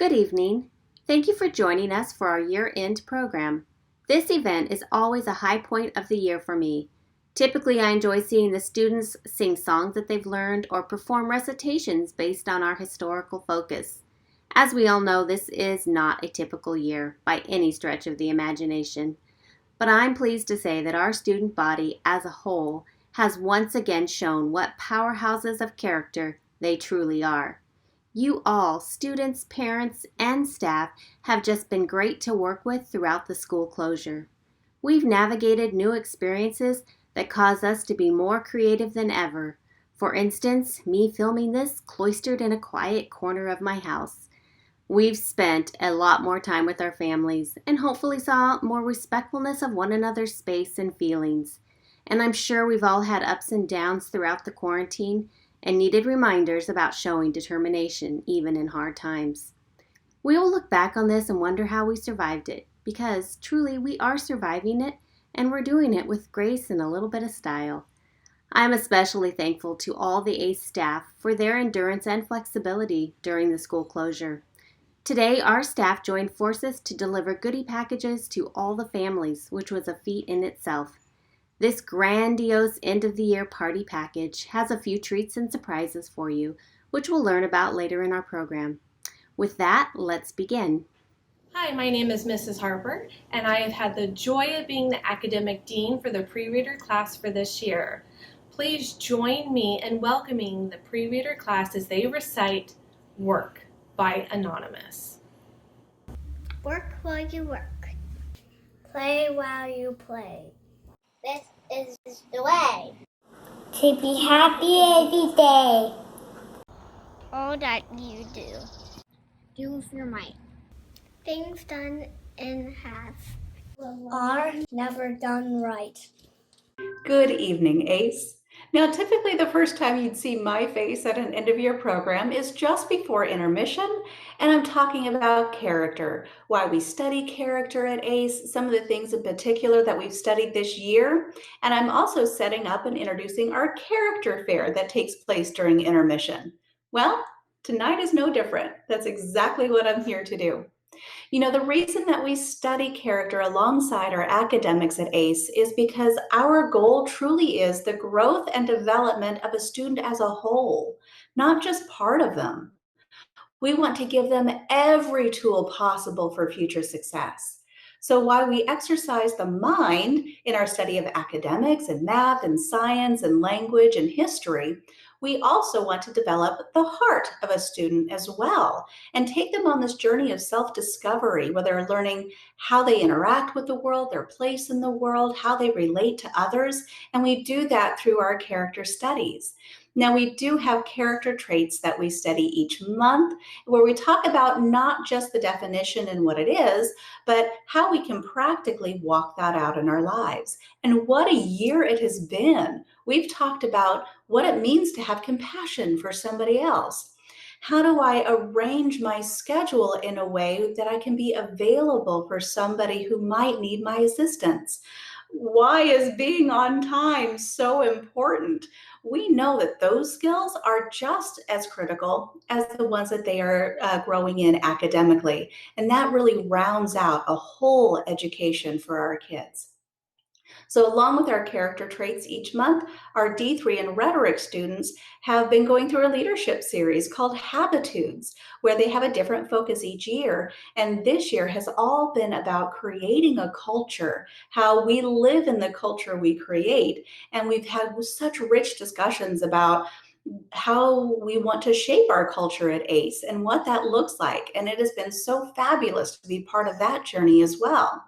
Good evening. Thank you for joining us for our year-end program. This event is always a high point of the year for me. Typically, I enjoy seeing the students sing songs that they've learned or perform recitations based on our historical focus. As we all know, this is not a typical year by any stretch of the imagination. But I'm pleased to say that our student body as a whole has once again shown what powerhouses of character they truly are. You all, students, parents, and staff, have just been great to work with throughout the school closure. We've navigated new experiences that cause us to be more creative than ever. For instance, me filming this cloistered in a quiet corner of my house. We've spent a lot more time with our families and hopefully saw more respectfulness of one another's space and feelings. And I'm sure we've all had ups and downs throughout the quarantine and needed reminders about showing determination even in hard times. We will look back on this and wonder how we survived it, because truly we are surviving it and we're doing it with grace and a little bit of style. I'm especially thankful to all the ACE staff for their endurance and flexibility during the school closure. Today, our staff joined forces to deliver goodie packages to all the families, which was a feat in itself. This grandiose end-of-the-year party package has a few treats and surprises for you, which we'll learn about later in our program. With that, let's begin. Hi, my name is Mrs. Harper, and I have had the joy of being the academic dean for the pre-reader class for this year. Please join me in welcoming the pre-reader class as they recite Work by Anonymous. Work while you work. Play while you play. This is the way to be happy every day. All that you do with your might. Things done in half are never done right. Good evening, ACE. Now, typically the first time you'd see my face at an end-of-year program is just before intermission, and I'm talking about character, why we study character at ACE, some of the things in particular that we've studied this year, and I'm also setting up and introducing our character fair that takes place during intermission. Well, tonight is no different. That's exactly what I'm here to do. You know, the reason that we study character alongside our academics at ACE is because our goal truly is the growth and development of a student as a whole, not just part of them. We want to give them every tool possible for future success. So while we exercise the mind in our study of academics and math and science and language and history, we also want to develop the heart of a student as well and take them on this journey of self-discovery, where they're learning how they interact with the world, their place in the world, how they relate to others, and we do that through our character studies. Now, we do have character traits that we study each month, where we talk about not just the definition and what it is, but how we can practically walk that out in our lives. And what a year it has been. We've talked about what it means to have compassion for somebody else. How do I arrange my schedule in a way that I can be available for somebody who might need my assistance? Why is being on time so important? We know that those skills are just as critical as the ones that they are growing in academically. And that really rounds out a whole education for our kids. So along with our character traits each month, our D3 and rhetoric students have been going through a leadership series called Habitudes, where they have a different focus each year. And this year has all been about creating a culture, how we live in the culture we create. And we've had such rich discussions about how we want to shape our culture at ACE and what that looks like. And it has been so fabulous to be part of that journey as well.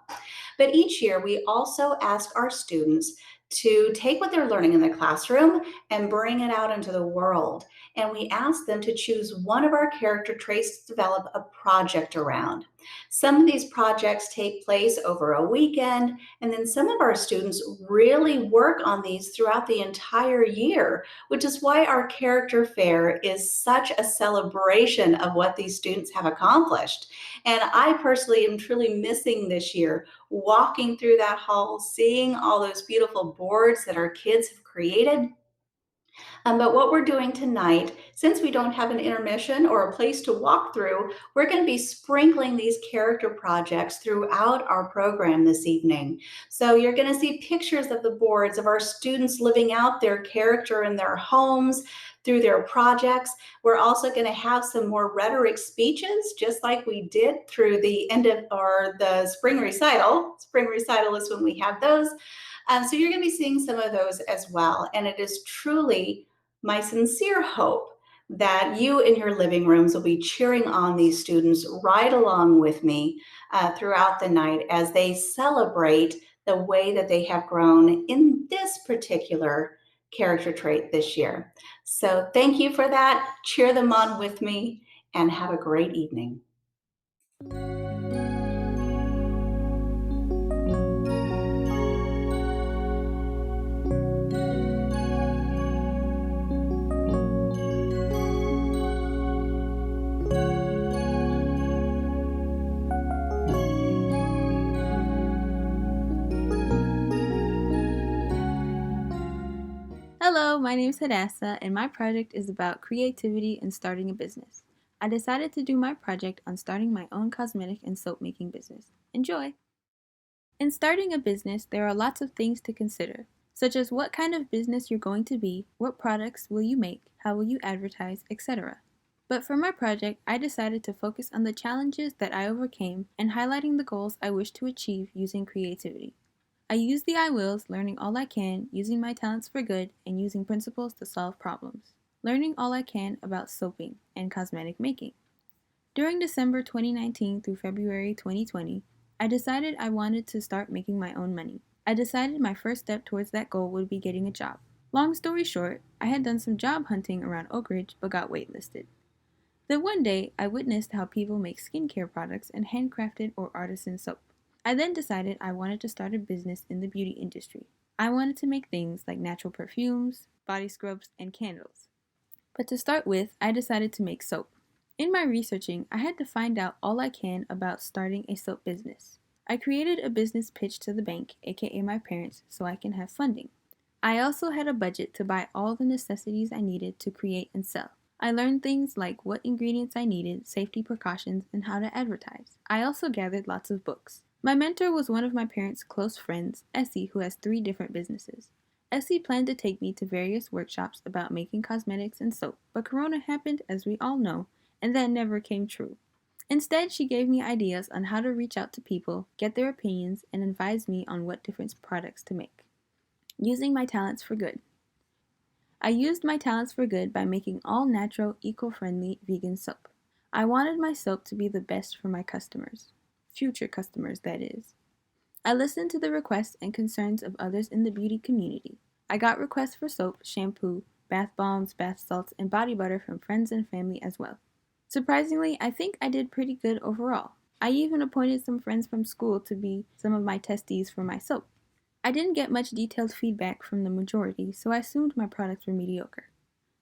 But each year, we also ask our students to take what they're learning in the classroom and bring it out into the world. And we ask them to choose one of our character traits to develop a project around. Some of these projects take place over a weekend, and then some of our students really work on these throughout the entire year, which is why our character fair is such a celebration of what these students have accomplished. And I personally am truly missing this year, walking through that hall, seeing all those beautiful boards that our kids have created. But what we're doing tonight, since we don't have an intermission or a place to walk through, we're going to be sprinkling these character projects throughout our program this evening. So you're going to see pictures of the boards of our students living out their character in their homes through their projects. We're also going to have some more rhetoric speeches, just like we did through the end of the spring recital. Spring recital is when we have those. So you're going to be seeing some of those as well. And it is truly my sincere hope that you in your living rooms will be cheering on these students right along with me throughout the night as they celebrate the way that they have grown in this particular character trait this year. So thank you for that. Cheer them on with me and have a great evening. Hello, my name is Hadassa, and my project is about creativity and starting a business. I decided to do my project on starting my own cosmetic and soap making business. Enjoy! In starting a business, there are lots of things to consider, such as what kind of business you're going to be, what products will you make, how will you advertise, etc. But for my project, I decided to focus on the challenges that I overcame and highlighting the goals I wish to achieve using creativity. I use the I wills, learning all I can, using my talents for good, and using principles to solve problems. Learning all I can about soaping and cosmetic making. During December 2019 through February 2020, I decided I wanted to start making my own money. I decided my first step towards that goal would be getting a job. Long story short, I had done some job hunting around Oak Ridge but got waitlisted. Then one day, I witnessed how people make skincare products and handcrafted or artisan soap. I then decided I wanted to start a business in the beauty industry. I wanted to make things like natural perfumes, body scrubs, and candles. But to start with, I decided to make soap. In my researching, I had to find out all I can about starting a soap business. I created a business pitch to the bank, aka my parents, so I can have funding. I also had a budget to buy all the necessities I needed to create and sell. I learned things like what ingredients I needed, safety precautions, and how to advertise. I also gathered lots of books. My mentor was one of my parents' close friends, Essie, who has 3 different businesses. Essie planned to take me to various workshops about making cosmetics and soap, but Corona happened, as we all know, and that never came true. Instead, she gave me ideas on how to reach out to people, get their opinions, and advise me on what different products to make. Using my talents for good. I used my talents for good by making all-natural, eco-friendly vegan soap. I wanted my soap to be the best for my customers. Future customers, that is. I listened to the requests and concerns of others in the beauty community. I got requests for soap, shampoo, bath bombs, bath salts, and body butter from friends and family as well. Surprisingly, I think I did pretty good overall. I even appointed some friends from school to be some of my testees for my soap. I didn't get much detailed feedback from the majority, so I assumed my products were mediocre.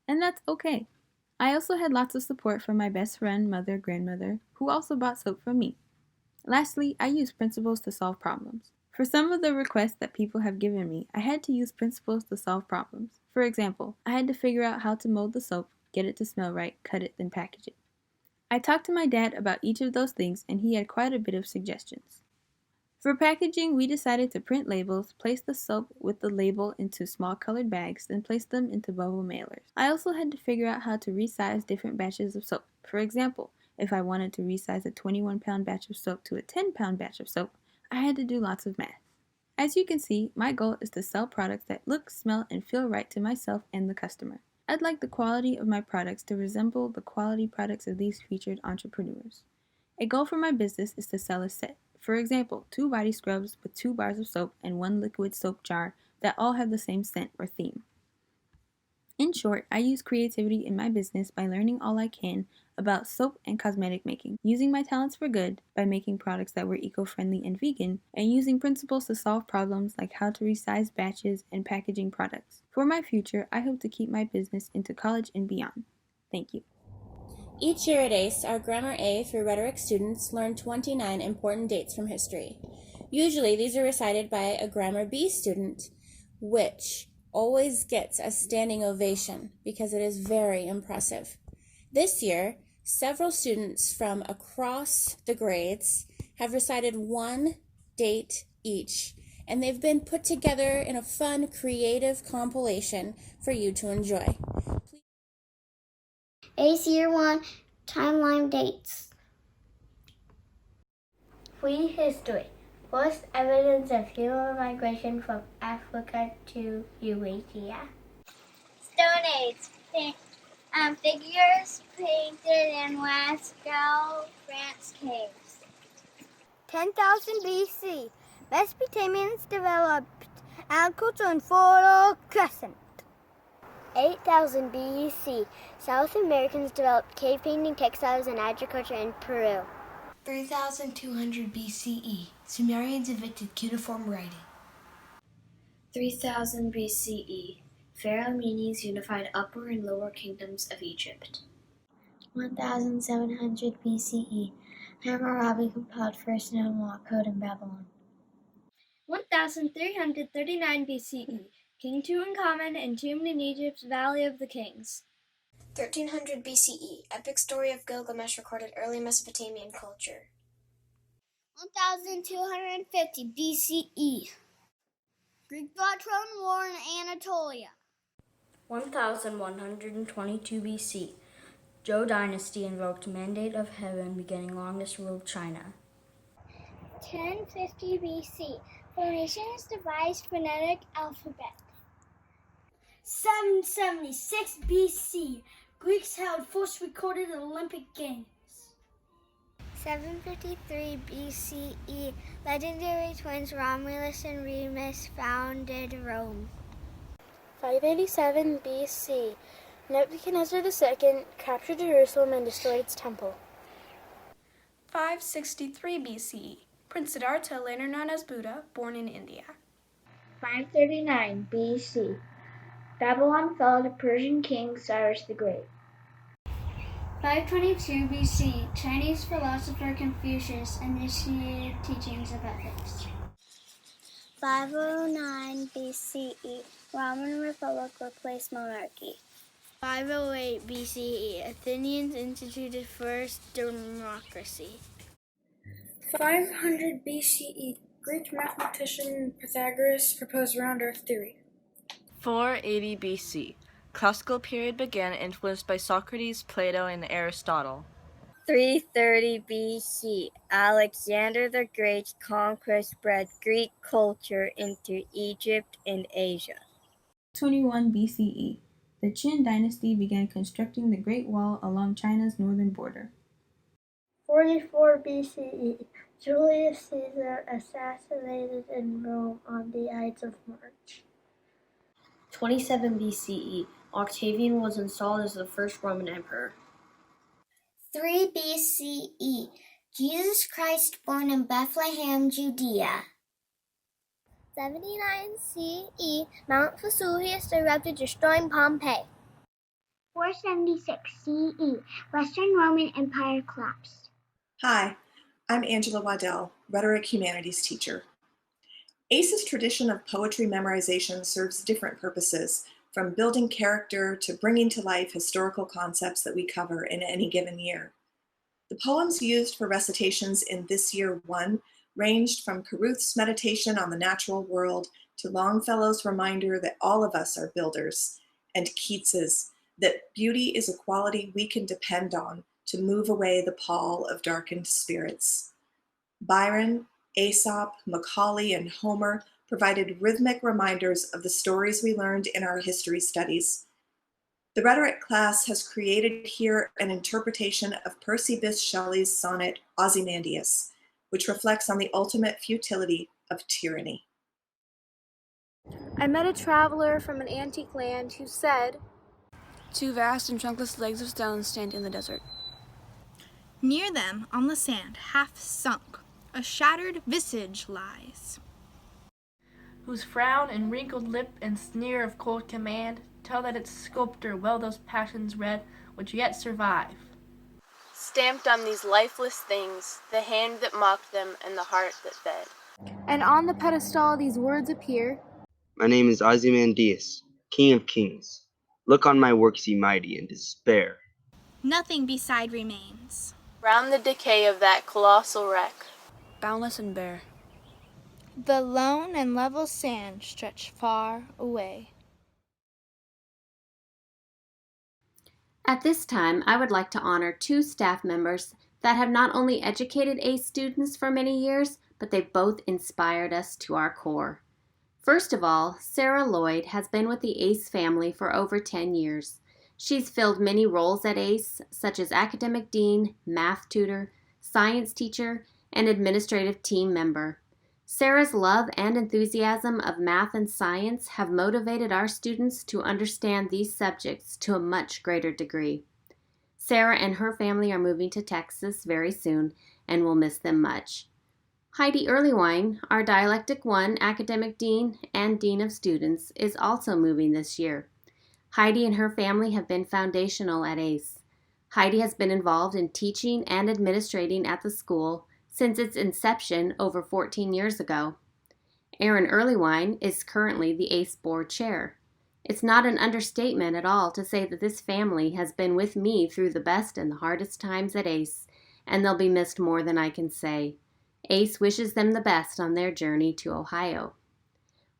And that's okay. I also had lots of support from my best friend, mother, grandmother, who also bought soap from me. Lastly, I use principles to solve problems. For some of the requests that people have given me, I had to use principles to solve problems. For example, I had to figure out how to mold the soap, get it to smell right, cut it, then package it. I talked to my dad about each of those things, and he had quite a bit of suggestions. For packaging, we decided to print labels, place the soap with the label into small colored bags, then place them into bubble mailers. I also had to figure out how to resize different batches of soap. For example, if I wanted to resize a 21-pound batch of soap to a 10-pound batch of soap, I had to do lots of math. As you can see, my goal is to sell products that look, smell, and feel right to myself and the customer. I'd like the quality of my products to resemble the quality products of these featured entrepreneurs. A goal for my business is to sell a set. For example, 2 body scrubs with 2 bars of soap and 1 liquid soap jar that all have the same scent or theme. In short, I use creativity in my business by learning all I can about soap and cosmetic making, using my talents for good by making products that were eco-friendly and vegan, and using principles to solve problems like how to resize batches and packaging products. For my future, I hope to keep my business into college and beyond. Thank you. Each year at ACE, our Grammar A through Rhetoric students learn 29 important dates from history. Usually, these are recited by a Grammar B student, which always gets a standing ovation because it is very impressive. This year, several students from across the grades have recited one date each, and they've been put together in a fun, creative compilation for you to enjoy. ACE Year 1 Timeline Dates. Prehistory. First evidence of human migration from Africa to Eurasia. Stone Age. Figures painted in Lascaux, France caves. 10,000 BC. Mesopotamians developed agriculture in Fertile Crescent. 8,000 BC. South Americans developed cave painting, textiles, and agriculture in Peru. 3,200 BCE. Sumerians invented cuneiform writing. 3000 BCE. Pharaoh Menes unified Upper and Lower Kingdoms of Egypt. 1700 BCE. Hammurabi compiled first known law code in Babylon. 1339 BCE. King Tutankhamun entombed in Egypt's Valley of the Kings. 1300 BCE. Epic story of Gilgamesh recorded early Mesopotamian culture. 1250 BCE. Greek brought Trojan War in Anatolia. 1122 BC. Zhou dynasty invoked mandate of heaven, beginning longest rule of China. 1050 BC. Phoenicians devised phonetic alphabet. 776 BC. Greeks held first recorded Olympic Games. 753 BCE. Legendary twins Romulus and Remus founded Rome. 587 BC. Nebuchadnezzar II captured Jerusalem and destroyed its temple. 563 BCE. Prince Siddhartha, later known as Buddha, born in India. 539 BC. Babylon fell to Persian king Cyrus the Great. 522 BC. Chinese philosopher Confucius initiated teachings of ethics. 509 BCE. Roman Republic replaced monarchy. 508 BCE. Athenians instituted first democracy. 500 BCE. Greek mathematician Pythagoras proposed round-earth theory. 480 BC. Classical period began, influenced by Socrates, Plato, and Aristotle. 330 BC. Alexander the Great's conquest spread Greek culture into Egypt and Asia. 21 BCE. The Qin dynasty began constructing the Great Wall along China's northern border. 44 BCE. Julius Caesar assassinated in Rome on the Ides of March. 27 BCE. Octavian was installed as the first Roman emperor. 3 BCE. Jesus Christ born in Bethlehem, Judea. 79 CE. Mount Vesuvius erupted, destroying Pompeii. 476 CE. Western Roman Empire collapsed. Hi, I'm Angela Waddell, Rhetoric Humanities teacher. ACE's tradition of poetry memorization serves different purposes, from building character to bringing to life historical concepts that we cover in any given year. The poems used for recitations in this year one ranged from Caruth's meditation on the natural world to Longfellow's reminder that all of us are builders, and Keats's that beauty is a quality we can depend on to move away the pall of darkened spirits. Byron, Aesop, Macaulay, and Homer provided rhythmic reminders of the stories we learned in our history studies. The rhetoric class has created here an interpretation of Percy Bysshe Shelley's sonnet Ozymandias, which reflects on the ultimate futility of tyranny. I met a traveler from an antique land who said, Two vast and trunkless legs of stone stand in the desert. Near them, on the sand, half sunk, a shattered visage lies, whose frown and wrinkled lip and sneer of cold command tell that its sculptor well those passions read which yet survive. Stamped on these lifeless things, the hand that mocked them and the heart that fed. And on the pedestal these words appear. My name is Ozymandias, King of kings, look on my works ye mighty, and despair. Nothing beside remains. Round the decay of that colossal wreck, Boundless and bare. The lone and level sand stretch far away. At this time, I would like to honor 2 staff members that have not only educated ACE students for many years, but they've both inspired us to our core. First of all, Sarah Lloyd has been with the ACE family for over 10 years. She's filled many roles at ACE, such as academic dean, math tutor, science teacher, and administrative team member. Sarah's love and enthusiasm of math and science have motivated our students to understand these subjects to a much greater degree. Sarah and her family are moving to Texas very soon, and we'll miss them much. Heidi Earlywine, our Dialectic 1 academic dean and dean of students, is also moving this year. Heidi and her family have been foundational at ACE. Heidi has been involved in teaching and administrating at the school since its inception over 14 years ago. Erin Lauraine is currently the ACE board chair. It's not an understatement at all to say that this family has been with me through the best and the hardest times at ACE, and they'll be missed more than I can say. ACE wishes them the best on their journey to Ohio.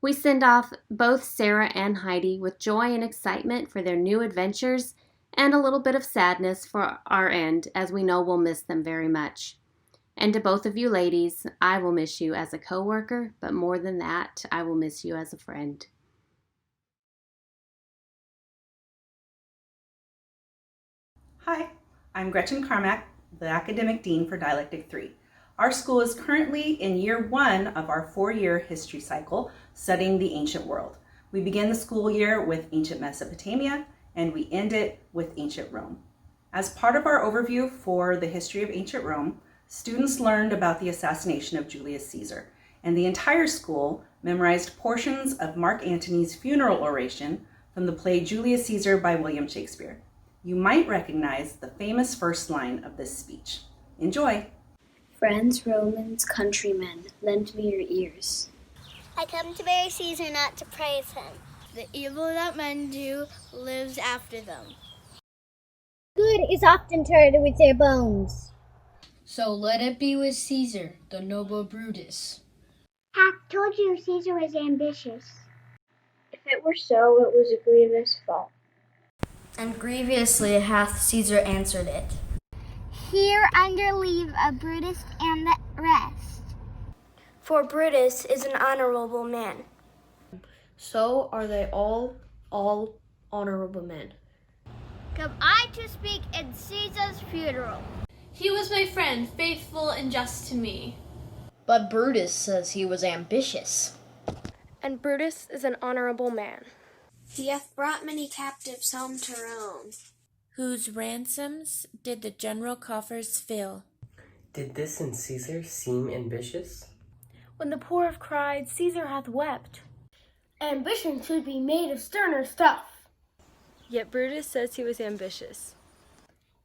We send off both Sarah and Heidi with joy and excitement for their new adventures and a little bit of sadness for our end, as we know we'll miss them very much. And to both of you ladies, I will miss you as a coworker, but more than that, I will miss you as a friend. Hi, I'm Gretchen Carmack, the Academic Dean for Dialectic 3. Our school is currently in year 1 of our 4-year history cycle, studying the ancient world. We begin the school year with ancient Mesopotamia, and we end it with ancient Rome. As part of our overview for the history of ancient Rome, students learned about the assassination of Julius Caesar, and the entire school memorized portions of Mark Antony's funeral oration from the play Julius Caesar by William Shakespeare. You might recognize the famous first line of this speech. Enjoy! Friends, Romans, countrymen, lend me your ears. I come to bury Caesar, not to praise him. The evil that men do lives after them. Good is often interred with their bones. So let it be with Caesar, the noble Brutus. I told you Caesar was ambitious. If it were so, it was a grievous fault. And grievously hath Caesar answered it. Here under leave of Brutus and the rest. For Brutus is an honorable man. So are they all honorable men. Come I to speak in Caesar's funeral. He was my friend, faithful and just to me. But Brutus says he was ambitious. And Brutus is an honorable man. He hath brought many captives home to Rome. Whose ransoms did the general coffers fill? Did this in Caesar seem ambitious? When the poor have cried, Caesar hath wept. Ambition should be made of sterner stuff. Yet Brutus says he was ambitious.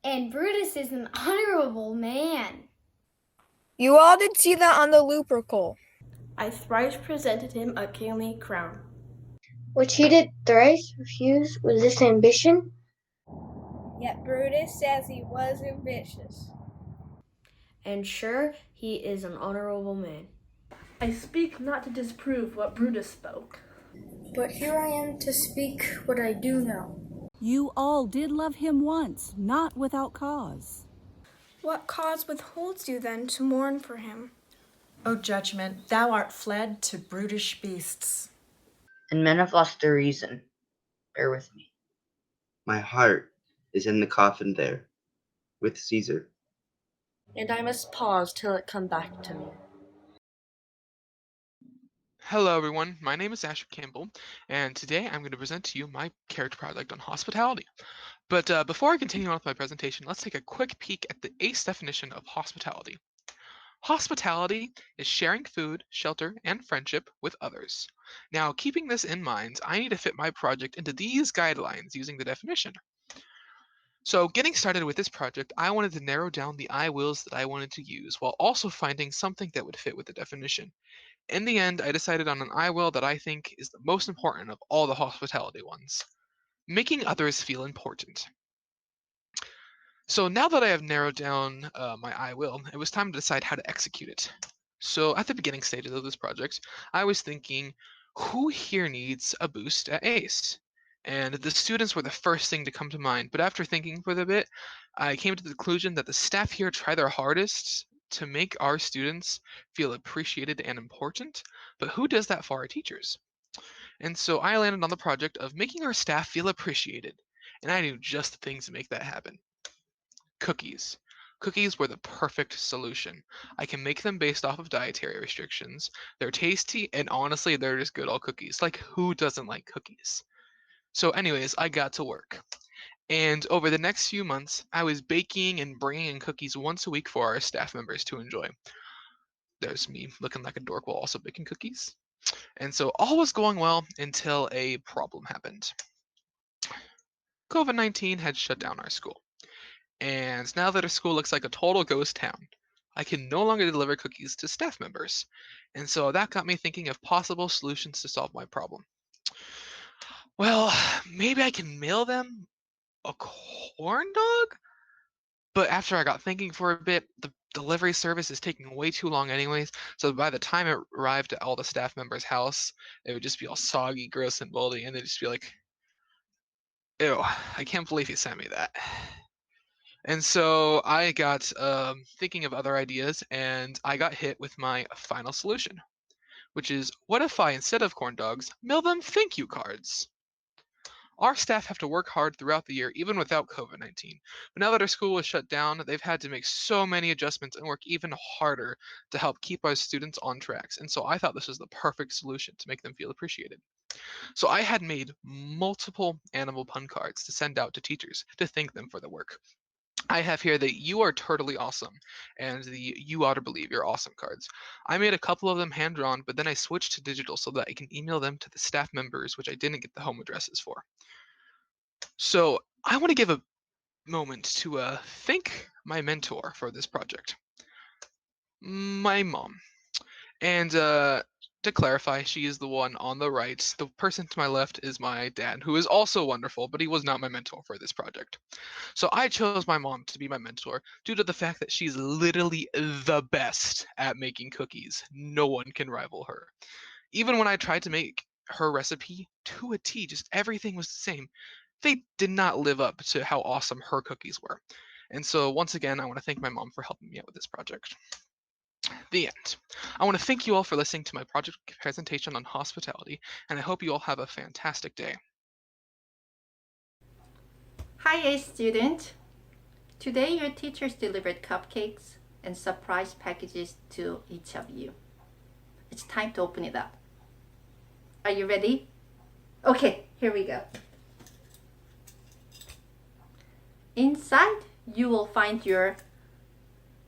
And Brutus is an honorable man. You all did see that on the Lupercal. I thrice presented him a kingly crown. Which he did thrice refuse. Was this ambition? Yet Brutus says he was ambitious. And sure, he is an honorable man. I speak not to disprove what Brutus spoke. But here I am to speak what I do know. You all did love him once, not without cause. What cause withholds you then to mourn for him? O judgment, thou art fled to brutish beasts. And men have lost their reason. Bear with me. My heart is in the coffin there, with Caesar. And I must pause till it come back to me. Hello everyone, my name is Asher Campbell, and today I'm going to present to you my character project on hospitality. But before I continue on with my presentation, let's take a quick peek at the ACE definition of hospitality. Hospitality is sharing food, shelter, and friendship with others. Now, keeping this in mind, I need to fit my project into these guidelines using the definition. So getting started with this project, I wanted to narrow down the I wills that I wanted to use while also finding something that would fit with the definition. In the end, I decided on an I will that I think is the most important of all the hospitality ones: making others feel important. So now that I have narrowed down my I will, it was time to decide how to execute it. So at the beginning stages of this project, I was thinking, who here needs a boost at ACE? And the students were the first thing to come to mind, but after thinking for a bit, I came to the conclusion that the staff here try their hardest to make our students feel appreciated and important, but who does that for our teachers? And so I landed on the project of making our staff feel appreciated, and I knew just the things to make that happen. Cookies. Cookies were the perfect solution. I can make them based off of dietary restrictions. They're tasty, and honestly, they're just good old cookies. Like, who doesn't like cookies? So anyways, I got to work. And over the next few months, I was baking and bringing in cookies once a week for our staff members to enjoy. There's me looking like a dork while also baking cookies. And so all was going well until a problem happened. COVID-19 had shut down our school. And now that our school looks like a total ghost town, I can no longer deliver cookies to staff members. And so that got me thinking of possible solutions to solve my problem. Well, maybe I can mail them a corn dog? But after I got thinking for a bit, the delivery service is taking way too long anyways, so by the time it arrived at all the staff members' house, it would just be all soggy, gross, and moldy, and they'd just be like, ew, I can't believe he sent me that. And so I got thinking of other ideas, and I got hit with my final solution, which is, what if I, instead of corn dogs, mail them thank you cards? Our staff have to work hard throughout the year, even without COVID-19. But now that our school is shut down, they've had to make so many adjustments and work even harder to help keep our students on tracks. And so I thought this was the perfect solution to make them feel appreciated. So I had made multiple animal pun cards to send out to teachers to thank them for the work. I have here the "You are totally awesome" and the "You ought to believe you're awesome" cards. I made a couple of them hand-drawn, but then I switched to digital so that I can email them to the staff members, which I didn't get the home addresses for. So I want to give a moment to thank my mentor for this project, my mom. And to clarify, she is the one on the right. The person to my left is my dad, who is also wonderful, but he was not my mentor for this project. So I chose my mom to be my mentor due to the fact that she's literally the best at making cookies. No one can rival her. Even when I tried to make her recipe to a T, just everything was the same, they did not live up to how awesome her cookies were. And so once again, I want to thank my mom for helping me out with this project. The end. I want to thank you all for listening to my project presentation on hospitality, and I hope you all have a fantastic day. Hi, ACE student. Today your teachers delivered cupcakes and surprise packages to each of you. It's time to open it up. Are you ready? Okay, here we go. Inside, you will find your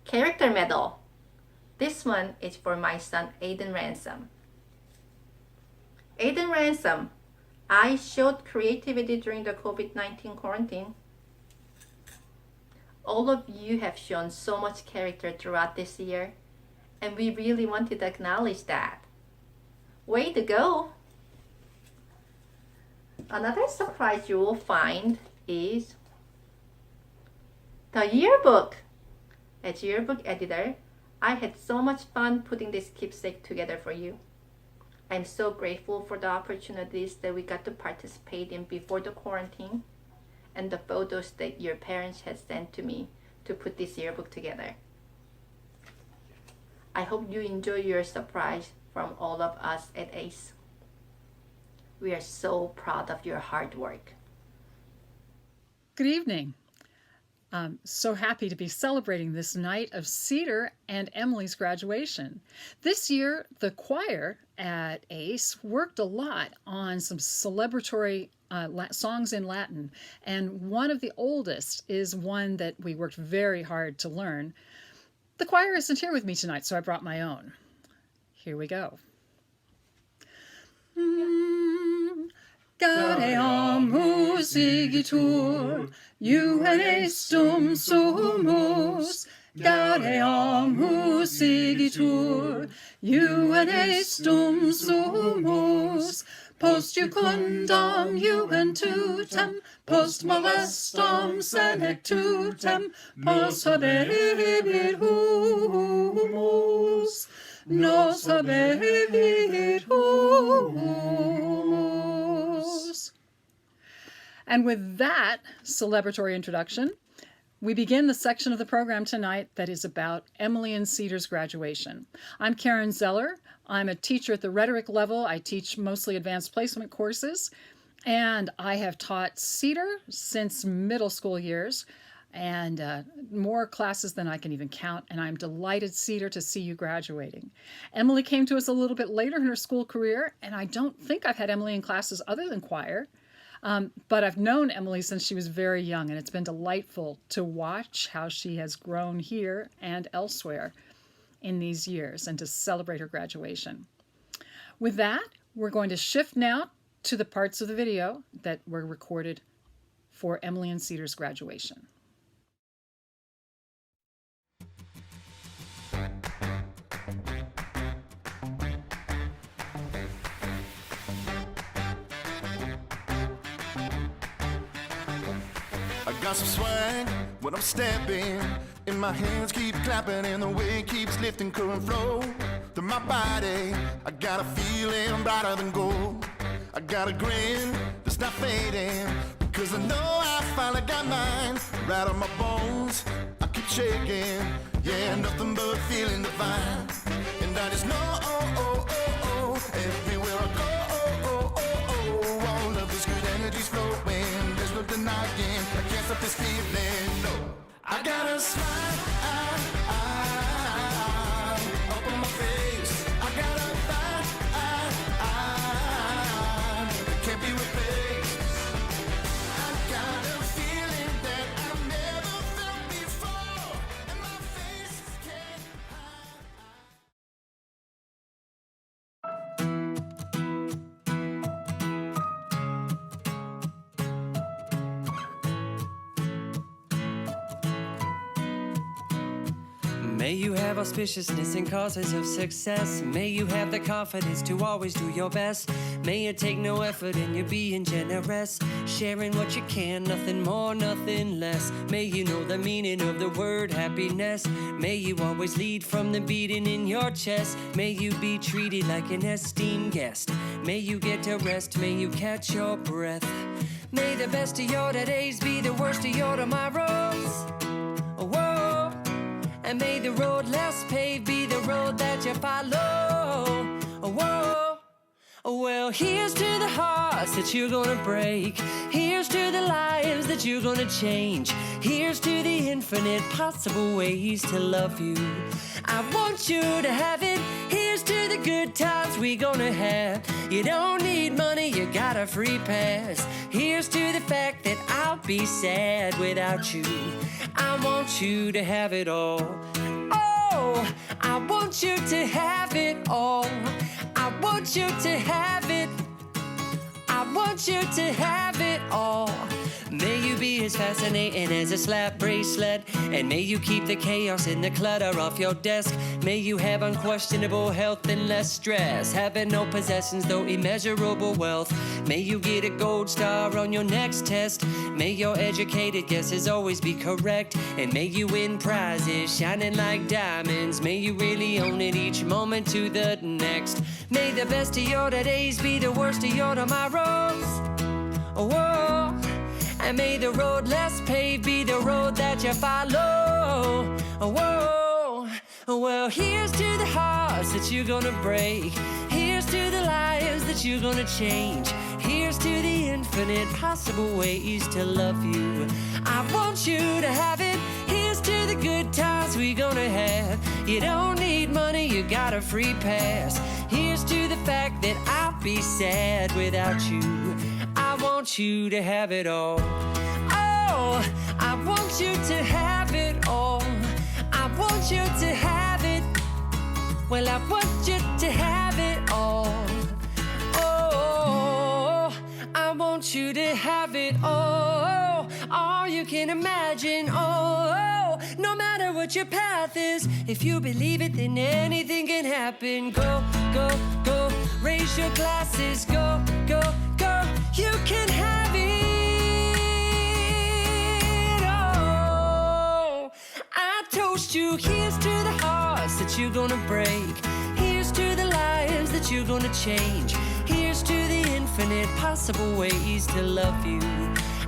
character medal. This one is for my son, Aiden Ransom. Aiden Ransom, I showed creativity during the COVID-19 quarantine. All of you have shown so much character throughout this year, and we really wanted to acknowledge that. Way to go! Another surprise you will find is the yearbook. As yearbook editor, I had so much fun putting this keepsake together for you. I'm so grateful for the opportunities that we got to participate in before the quarantine and the photos that your parents had sent to me to put this yearbook together. I hope you enjoy your surprise from all of us at ACE. We are so proud of your hard work. Good evening. I'm so happy to be celebrating this night of Cedar and Emily's graduation. This year, the choir at ACE worked a lot on some celebratory songs in Latin, and one of the oldest is one that we worked very hard to learn. The choir isn't here with me tonight, so I brought my own. Here we go. Gareamus igitur, juvenestum sumus, gaream husigitur, UNA stum sumus, post jucundam juventutem, post molestam senectutem, post habebit humus, nos habebit humus. And with that celebratory introduction, we begin the section of the program tonight that is about Emily and Cedar's graduation. I'm Karen Zeller. I'm a teacher at the rhetoric level. I teach mostly advanced placement courses, and I have taught Cedar since middle school years, and more classes than I can even count, and I'm delighted, Cedar, to see you graduating. Emily came to us a little bit later in her school career, and I don't think I've had Emily in classes other than choir. But I've known Emily since she was very young, and it's been delightful to watch how she has grown here and elsewhere in these years and to celebrate her graduation. With that, we're going to shift now to the parts of the video that were recorded for Emily and Cedar's graduation. Got some swag when I'm stepping, and my hands keep clapping, and the weight keeps lifting, current flow through my body. I got a feeling brighter than gold. I got a grin that's not fading, because I know I finally got mine. Right on my bones, I keep shaking. Yeah, nothing but feeling divine. And I just know, everywhere I go, all of this good energy's flowing. There's no denying, I can't stop this feeling, no. I got a smile up on my face. I got a vibe that can't be replaced. I got a feeling that I've never felt before, and my face can't May you have auspiciousness and causes of success. May you have the confidence to always do your best. May it take no effort in you being generous, sharing what you can, nothing more, nothing less. May you know the meaning of the word happiness. May you always lead from the beating in your chest. May you be treated like an esteemed guest. May you get to rest, may you catch your breath. May the best of your days be the worst of your tomorrows. Whoa. And may the road less paved be the road that you follow. Whoa. Well, here's to the hearts that you're gonna break. Here's to the lives that you're gonna change. Here's to the infinite possible ways to love you. I want you to have it. Here's to the good times we gonna have. You don't need money, you got a free pass. Here's to the fact that I'll be sad without you. I want you to have it all. Oh, I want you to have it all. I want you to have it. I want you to have it all. May you be as fascinating as a slap bracelet, and may you keep the chaos and the clutter off your desk. May you have unquestionable health and less stress, having no possessions though immeasurable wealth. May you get a gold star on your next test. May your educated guesses always be correct, and may you win prizes shining like diamonds. May you really own it each moment to the next. May the best of your days be the worst of your tomorrows. Whoa. And may the road less paved be the road that you follow. Whoa. Well, here's to the hearts that you're gonna break. Here's to the lives that you're gonna change. Here's to the infinite possible ways to love you. I want you to have it. Here's to the good times we gonna have. You don't need money, you got a free pass. Here's to the fact that I'll be sad without you. I want you to have it all. Oh, I want you to have it all. I want you to have it. Well, I want you to have it all. Oh, I want you to have it all. All you can imagine. Oh, no matter what what your path is. If you believe it, then anything can happen. Go, go, go, raise your glasses. Go, go, go, you can have it all. I toast you. Here's to the hearts that you're gonna break. Here's to the lives that you're gonna change. Here's to the infinite possible ways to love you.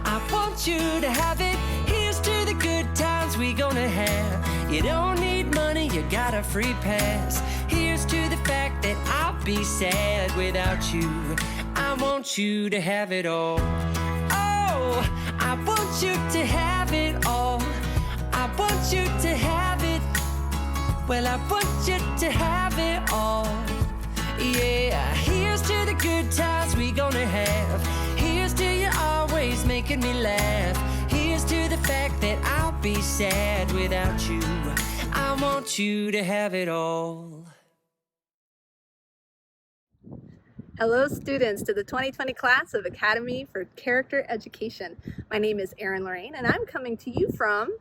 I want you to have it. Here's to the good times we gonna have. You don't need money, you got a free pass. Here's to the fact that I'll be sad without you. I want you to have it all. Oh, I want you to have it all. I want you to have it. Well, I want you to have it all. Yeah, here's to the good times we gonna have. Here's to you always making me laugh. Here's to the fact that I'll be sad without you. I want you to have it all. Hello students to the 2020 class of Academy for Character Education. My name is Erin Lauraine and I'm coming to you from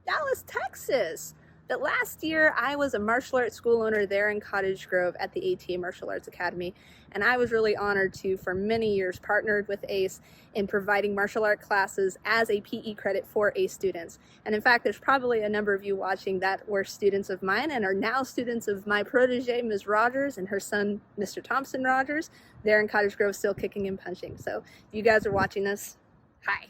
Dallas, Texas. But last year I was a martial arts school owner there in Cottage Grove at the ATA Martial Arts Academy, and I was really honored to, for many years, partnered with ACE in providing martial art classes as a PE credit for ACE students. And in fact, there's probably a number of you watching that were students of mine and are now students of my protege, Ms. Rogers, and her son, Mr. Thompson Rogers. They're in Cottage Grove still kicking and punching. So if you guys are watching this, hi.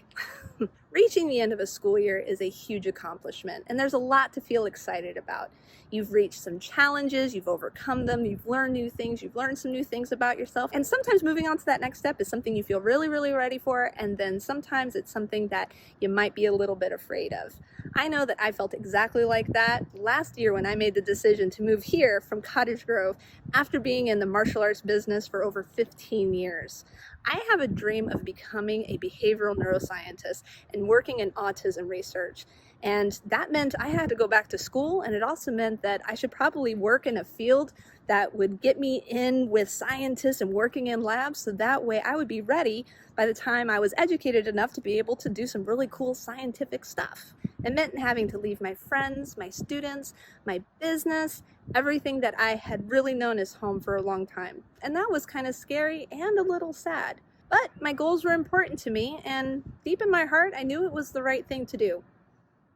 Reaching the end of a school year is a huge accomplishment, and there's a lot to feel excited about. You've reached some challenges, you've overcome them, you've learned new things, you've learned some new things about yourself, and sometimes moving on to that next step is something you feel really, really ready for, and then sometimes it's something that you might be a little bit afraid of. I know that I felt exactly like that last year when I made the decision to move here from Cottage Grove after being in the martial arts business for over 15 years. I have a dream of becoming a behavioral neuroscientist and working in autism research. And that meant I had to go back to school, and it also meant that I should probably work in a field that would get me in with scientists and working in labs, so that way I would be ready by the time I was educated enough to be able to do some really cool scientific stuff. It meant having to leave my friends, my students, my business, everything that I had really known as home for a long time. And that was kind of scary and a little sad. But my goals were important to me, and deep in my heart, I knew it was the right thing to do.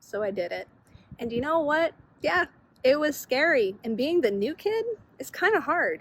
So I did it. And you know what? Yeah, it was scary. And being the new kid is kind of hard,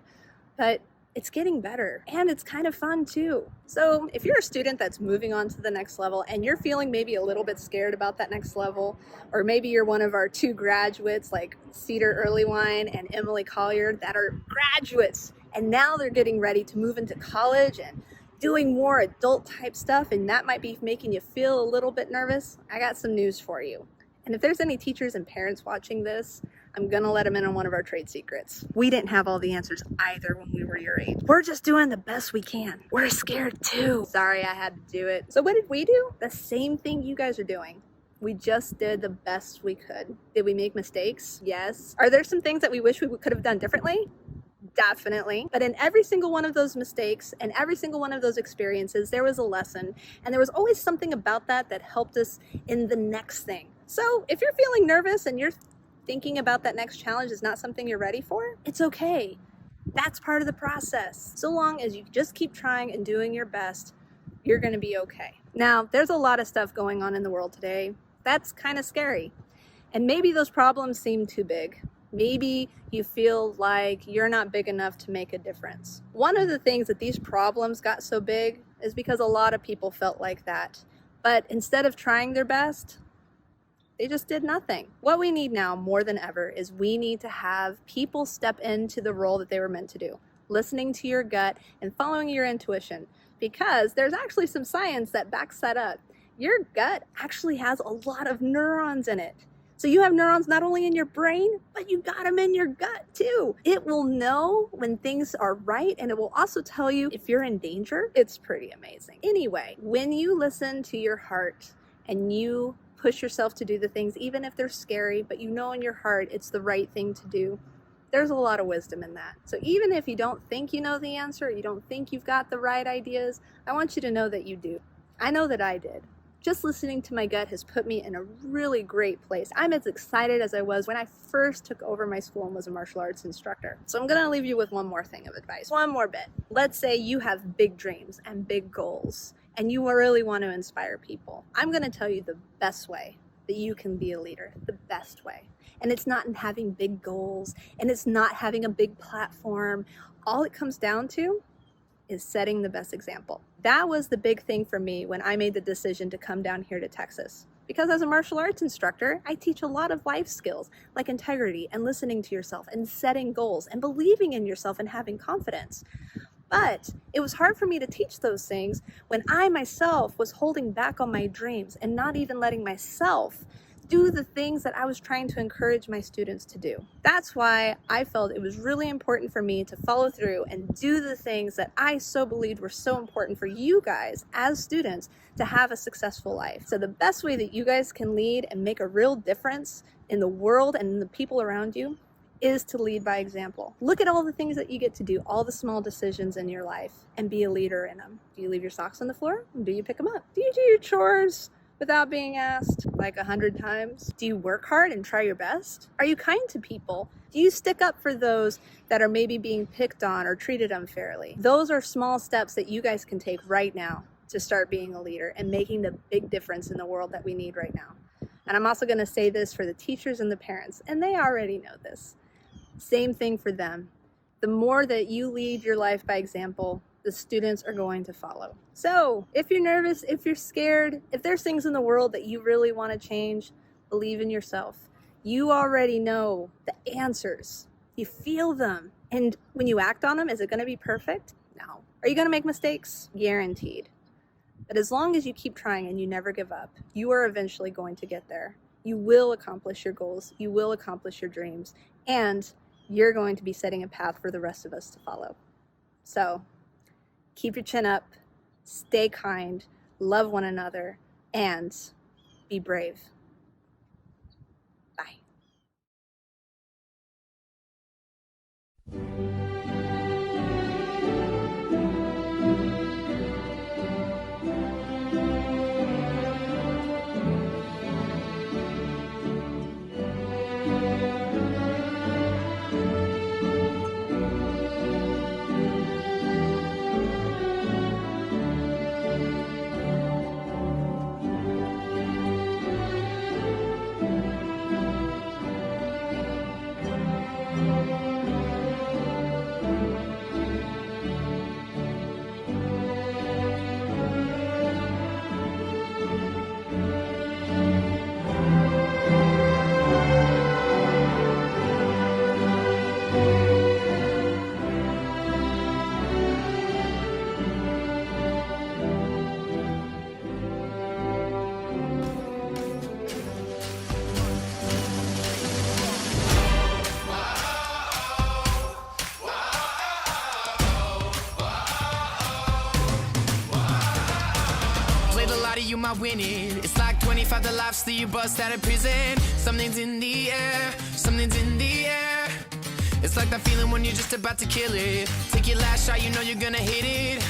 but it's getting better and it's kind of fun too. So if you're a student that's moving on to the next level and you're feeling maybe a little bit scared about that next level, or maybe you're one of our two graduates like Cedar Earlywine and Emily Collier that are graduates and now they're getting ready to move into college and doing more adult type stuff, and that might be making you feel a little bit nervous, I got some news for you. And if there's any teachers and parents watching this, I'm gonna let them in on one of our trade secrets. We didn't have all the answers either when we were your age. We're just doing the best we can. We're scared too. Sorry, I had to do it. So what did we do? The same thing you guys are doing. We just did the best we could. Did we make mistakes? Yes. Are there some things that we wish we could have done differently? Definitely. But in every single one of those mistakes and every single one of those experiences, there was a lesson. And there was always something about that that helped us in the next thing. So if you're feeling nervous and you're thinking about that next challenge is not something you're ready for, it's okay. That's part of the process. So long as you just keep trying and doing your best, you're going to be okay. Now, there's a lot of stuff going on in the world today. That's kind of scary. And maybe those problems seem too big. Maybe you feel like you're not big enough to make a difference. One of the things that these problems got so big is because a lot of people felt like that. But instead of trying their best, they just did nothing. What we need now more than ever is we need to have people step into the role that they were meant to do, listening to your gut and following your intuition, because there's actually some science that backs that up. Your gut actually has a lot of neurons in it. So you have neurons not only in your brain, but you got them in your gut too. It will know when things are right, and it will also tell you if you're in danger. It's pretty amazing. Anyway, when you listen to your heart and you push yourself to do the things, even if they're scary, but you know in your heart it's the right thing to do, there's a lot of wisdom in that. So even if you don't think you know the answer, you don't think you've got the right ideas, I want you to know that you do. I know that I did. Just listening to my gut has put me in a really great place. I'm as excited as I was when I first took over my school and was a martial arts instructor. So I'm gonna leave you with one more thing of advice, one more bit. Let's say you have big dreams and big goals, and you really want to inspire people. I'm gonna tell you the best way that you can be a leader, the best way. And it's not in having big goals, and it's not having a big platform. All it comes down to is setting the best example. That was the big thing for me when I made the decision to come down here to Texas. Because as a martial arts instructor, I teach a lot of life skills like integrity and listening to yourself and setting goals and believing in yourself and having confidence. But it was hard for me to teach those things when I myself was holding back on my dreams and not even letting myself do the things that I was trying to encourage my students to do. That's why I felt it was really important for me to follow through and do the things that I so believed were so important for you guys as students to have a successful life. So the best way that you guys can lead and make a real difference in the world and in the people around you is to lead by example. Look at all the things that you get to do, all the small decisions in your life, and be a leader in them. Do you leave your socks on the floor? Do you pick them up? Do you do your chores without being asked like 100 times? Do you work hard and try your best? Are you kind to people? Do you stick up for those that are maybe being picked on or treated unfairly? Those are small steps that you guys can take right now to start being a leader and making the big difference in the world that we need right now. And I'm also gonna say this for the teachers and the parents, and they already know this. Same thing for them. The more that you lead your life by example, the students are going to follow. So if you're nervous, if you're scared, if there's things in the world that you really want to change, believe in yourself. You already know the answers. You feel them. And when you act on them, is it going to be perfect? No. Are you going to make mistakes? Guaranteed. But as long as you keep trying and you never give up, you are eventually going to get there. You will accomplish your goals. You will accomplish your dreams. And you're going to be setting a path for the rest of us to follow. So keep your chin up, stay kind, love one another, and be brave. Bye. You might win it. It's like 25 the life till you bust out of prison. Something's in the air, something's in the air. It's like that feeling when you're just about to kill it. Take your last shot, you know you're gonna hit it.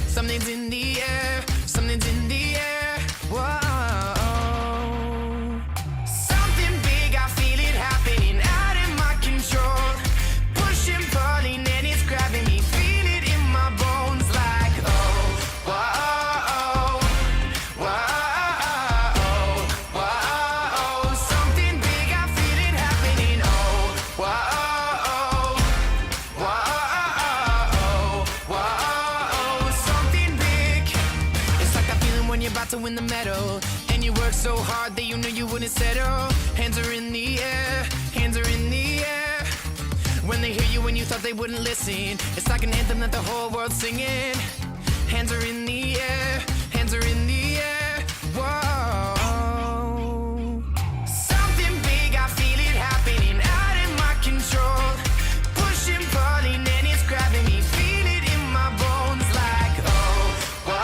Something's in the air, something's in the air. Whoa. Something big, I feel it happening out of my control. Pushing, pulling, and it's grabbing me. Feel it in my bones like, oh, whoa. To win the medal, and you work so hard that you knew you wouldn't settle. Hands are in the air, hands are in the air. When they hear you when you thought they wouldn't listen, it's like an anthem that the whole world's singing. Hands are in the air, hands are in the air. Whoa. Something big, I feel it happening out of my control. Pushing, pulling, and it's grabbing me. Feel it in my bones like, oh, whoa.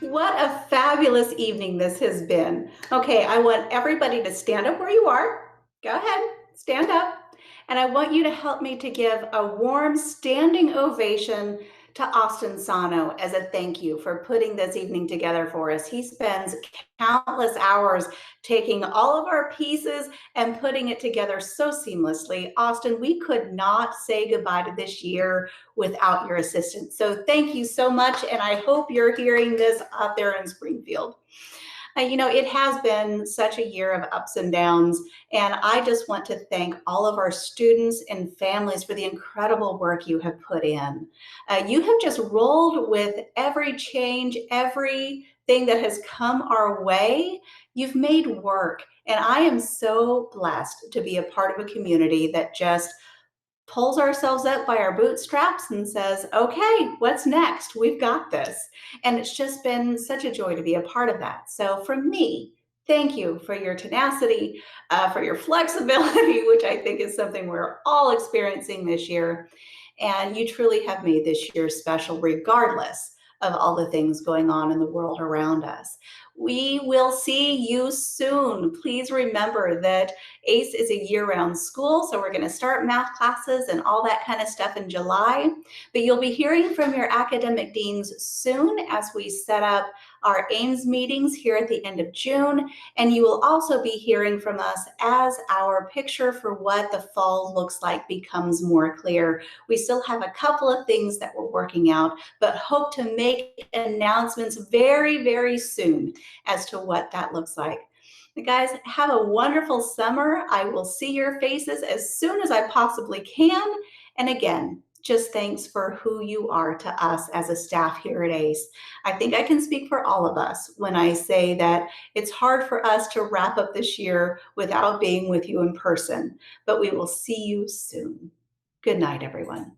What a fabulous evening this has been. Okay, I want everybody to stand up where you are. Go ahead, stand up. And I want you to help me to give a warm standing ovation to Austin Sahnow as a thank you for putting this evening together for us. He spends countless hours taking all of our pieces and putting it together so seamlessly. Austin, we could not say goodbye to this year without your assistance. So thank you so much, and I hope you're hearing this out there in Springfield. You know, it has been such a year of ups and downs, and I just want to thank all of our students and families for the incredible work you have put in. You have just rolled with every change, everything that has come our way. You've made work, and I am so blessed to be a part of a community that just pulls ourselves up by our bootstraps and says, okay, what's next? We've got this. And it's just been such a joy to be a part of that. So from me, thank you for your tenacity, for your flexibility, which I think is something we're all experiencing this year. And you truly have made this year special regardless of all the things going on in the world around us. We will see you soon. Please remember that ACE is a year-round school, so we're going to start math classes and all that kind of stuff in July. But you'll be hearing from your academic deans soon as we set up our Ames meetings here at the end of June. And you will also be hearing from us as our picture for what the fall looks like becomes more clear. We still have a couple of things that we're working out, but hope to make announcements very, very soon as to what that looks like. Guys, have a wonderful summer. I will see your faces as soon as I possibly can. And again, just thanks for who you are to us as a staff here at ACE. I think I can speak for all of us when I say that it's hard for us to wrap up this year without being with you in person, but we will see you soon. Good night, everyone.